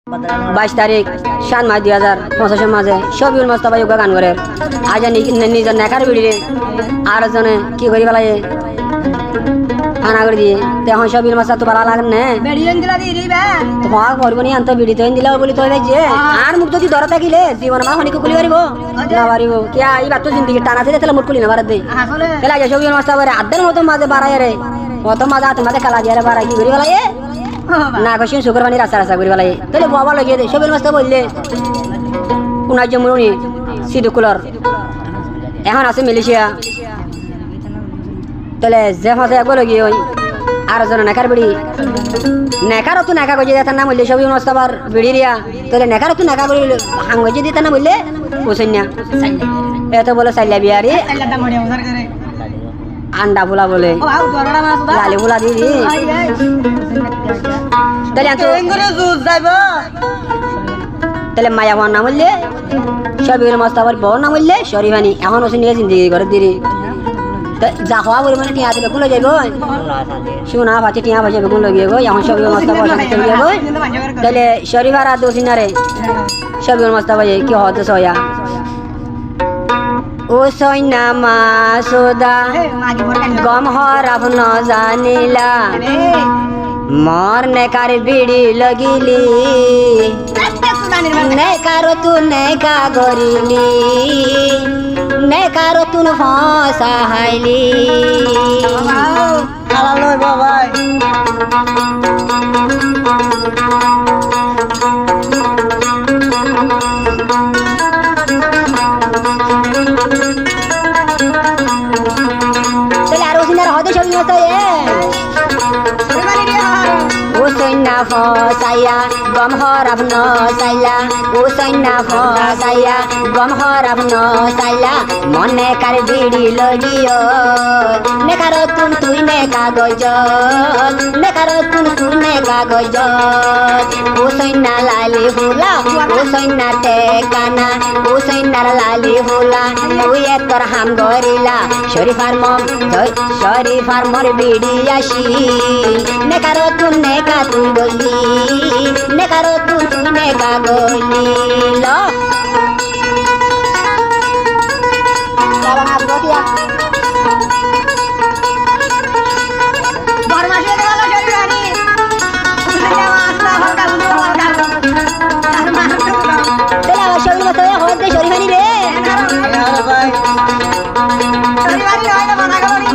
22 তারিখ 7 মাস 2025 মাঝে শফিউল মোস্তফা যোগা গান করে আজ নিজের নেকার বিড়িরে আর জনে কি করি বেলায় আনা করে দিয়ে তখন শফিউল মোস্তফা তো ভালো লাগে না তোমার করবো নি আনতে বিড়ি তৈন দিলা বলি তৈরি যে আর মুখ যদি ধরা থাকিলে জীবন মা হনিকে খুলি পারিব না পারিব কে এই বাত জিন্দগি টানা থেকে তাহলে মুখ খুলি না পারত দেই খেলা যায় শফিউল মোস্তফা আড্ডার মতো মাঝে বাড়ায় রে কত মাঝে তোমাদের খেলা দিয়ে বাড়াই কি করি বেলায় না কশিন শুক্রবানি রাস্তা রাস্তা করি বেলায় তাহলে বাবা লাগিয়ে দে শফিউল মোস্তফা বললে উনার জমুনি সিদুকুলর এখন আছে মালয়েশিয়া তাহলে যে ফাঁসে একবার লাগিয়ে ওই আর জন নেকার বিড়ি নেকারও তো নেকা গজে দিতে না বললে শফিউল মোস্তফার বিড়ি রিয়া তাহলে নেকারও তো নেকা করি হাং গজে দিতে না বললে ওসন্যা এত বলে সাইলা বিয়ারি আন্ডা ফুলা বলে লালি ফুলা দিদি তাহলে মায়া হওয়ার নাম বললে শফিউল মোস্তফার বউর নাম বললে শরীফানি এখন ওসে নিয়ে জিন্দগি করে দিদি যা হওয়া বলে মানে টিয়া দিলে কোলে যাইব শুনা পাচ্ছে টিয়া পাচ্ছে বেগুন লাগিয়ে গো এখন শফিউল মোস্তফা চলে যাবো তাহলে শরীফার আর দোষী না রে শফিউল মোস্তফা কি হতে সয়া ও সৈনা মা সোদা গম হরাব ন জানিলা মর নেকার বিড়ি লগিলি নেকার তু নেকা গরিলি নেকার তুন ফসা হাইলি আলালয় বাবাই Usainya fosaya gom horab no saya Usainya fosaya gom horab no saya Mone kar bidi logiyo Nekaro tun tui neka gojot Nekaro tun tui neka gojot Usainya lali hula Usainya tekana Usainya lali hula Uye tor ham gorila Sharifar mom Sharifar mor bidi yashi Nekaro tun neka তুই গলি নেকারো তুই নেকা গলি ল বাবা হাত গটিয়া বরমাশে দেওয়ালো শরীরানি উঠে আসলা হলকা উঠে হলকা আর মারতে দেলা শরীর মতো হতে শরীরানি রে আরে ভাই শরীরানি হয় না মাথা গলি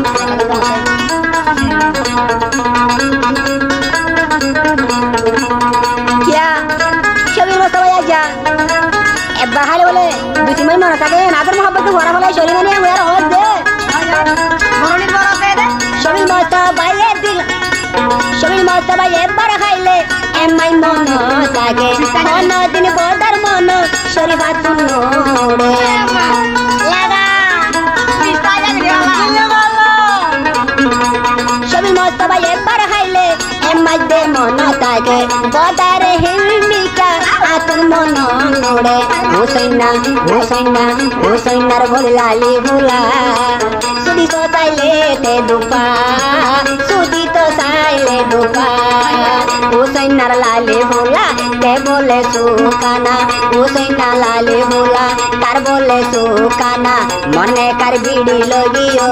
বাহালে বলে দুই তিন মাস থাকে নাদের মোহাম্মত ঘোরা বলে শরীরানি আর হদ দে মরণির বরাতে দে শরীর মোস্তফা দিল শরীর মোস্তফা একবার খাইলে এমাই মন থাকে কোন দিন বদার মন শরীফা তুনোড়ে লাগা বিস্তায় দিলে ভালো শরীর মোস্তফা একবার খাইলে এমাই দে মন থাকে বদার হিমিকা আতুন মন নোড়ে Usainya, Usainya, Usainya bole lali hula Sudi to saile te dupa Sudi to saile dupa Usainya lali hula te bole sukana Usainya lali hula tar bole sukana Mone kar bidi logiyo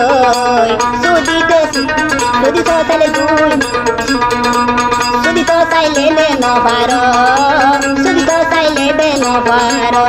Sudi to saile dul Sudi to saile le no paro Sudi to saile de no paro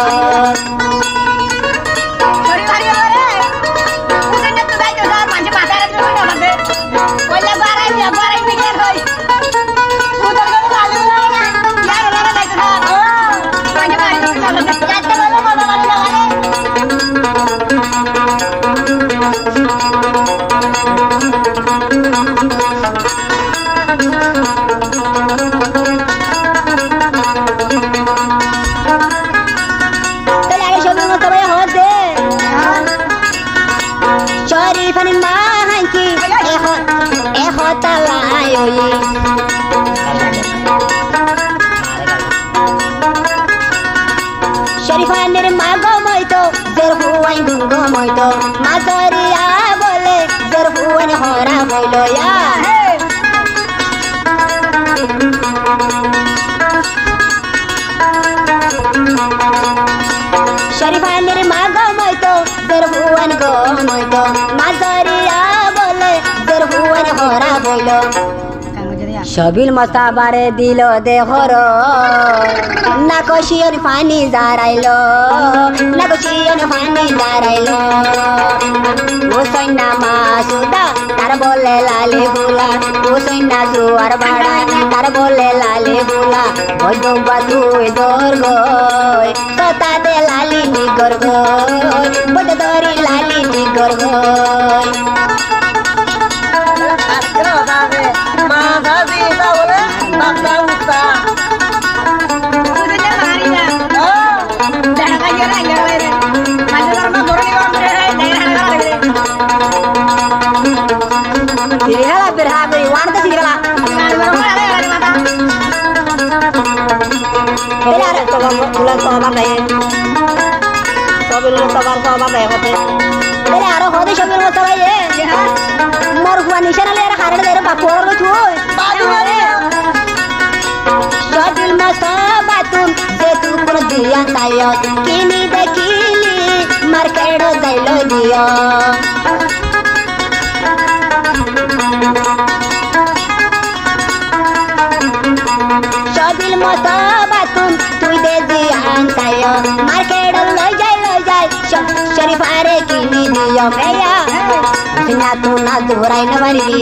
Sharifaner mago moito zerhuai gungo moito mazariya bole zerhuai hora hoilo ya হারাইলো সবিল মস্তাবারে দিল দেহর না কষিয়ন পানি দাঁড়াইলো না কষিয়ন পানি দাঁড়াইলো ও সৈন্যা মাসুদা তার বলে লালে বুলা ও সৈন্যা জুয়ার বাড়া তার বলে লালে বুলা বৈদবা তুই দর গই সতা দে লালি নিগর গই বৈদ দরি লালি নিগর গই Sirigala berhabri, warna sirigala. Belar, bulan sobat deh. Sobil sobat deh, hote. Belar, hote sobil sobat ye. Mor gua nisana lera karena lera bakor lu cuy. Sobil sobatun, jetu pun dia tayo. Kini dekili, markedo dailo dia. সবিল মতো বাতুন তুই দে দিয়ান তাইও market লই যাই শরীফারে কিনি দিও মেয়া সিনা তু না দূরাই না পারবি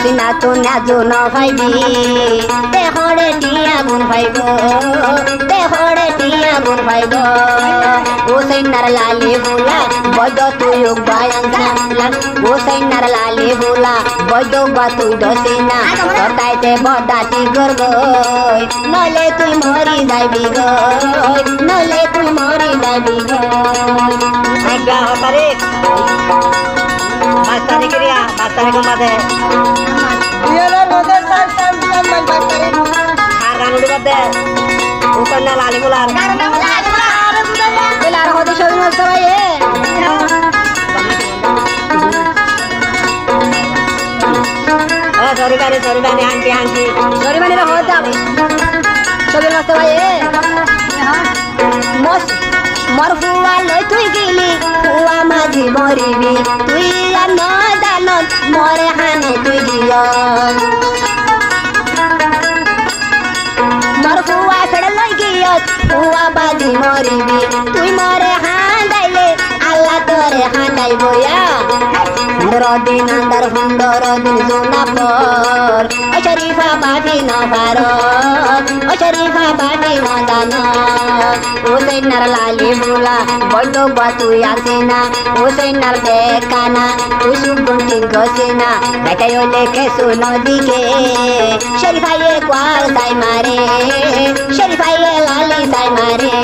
সিনা তু না জু ন পাইবি দেহরে টিয়া গুণ পাইব দেহরে টিয়া গুণ পাইব ও সৈন্যার লালি বুলা বৈদ তুই বায়ান ও সৈন্যার লালি বুলা বৈদ বা তুই দসিনা তাইতে বদাতি গর্গ নলে তুই মরি যাইবি গই নলে তুই মরি যাইবি গই 11 তারিখ 5 তারিখ মাঝে আর রানুড়ি মধ্যে উকন্যা লালি বুলার আর হতে সবই মস্ত ভাই সরি বানি আন্টি সরি বানি রে হতে যাবে সবই মস্ত ভাই মর ফুয়া লই তুই গেলি ফুয়া মাঝি মরিবি তুই আর ন দানত মরে হানে তুই গিয়া মর ফুয়া ফেড়ে লই গিয়া ফুয়া বাজি মরিবি তুই মরে হাঁদাইলে আল্লাহ তোরে হাঁদাই বইয়া 15 দিন আন্দার 15 দিন জোনা পর ও শরীফা বাটি না ভারত ও শরীফা বাটি না দানা ও সৈন্যার লালি বুলা বৈদ বা তুই আসিনা ও সৈন্যার দেখানা তুই সুগুন ঠিক গসিনা দেখাই লেখে শুনো দিকে শরীফাইয়ে কোয়াল তাই মারে শরীফাইয়ে লালি তাই মারে